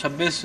26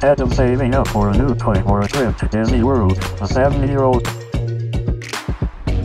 Instead of saving up for a new toy or a trip to Disney World, a 70-year-old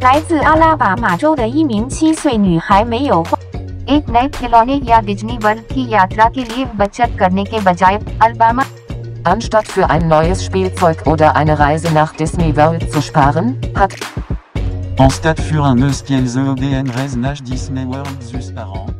来自阿拉巴马州的一名7岁女孩没有花 एक नए खिलौने या Disney world की यात्रा के लिए बचत करने के बजाय Alabama Anstatt für ein neues Spielzeug oder eine Reise nach Disney World zu sparen, hat Anstatt für un neus Spielzeug oder eine Reise nach Disney World zu sparen,